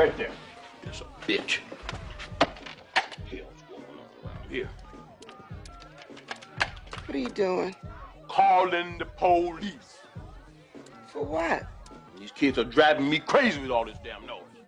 right there. That's a bitch. Hell's going on around here? What are you doing? Calling the police. For what? These kids are driving me crazy with all this damn noise.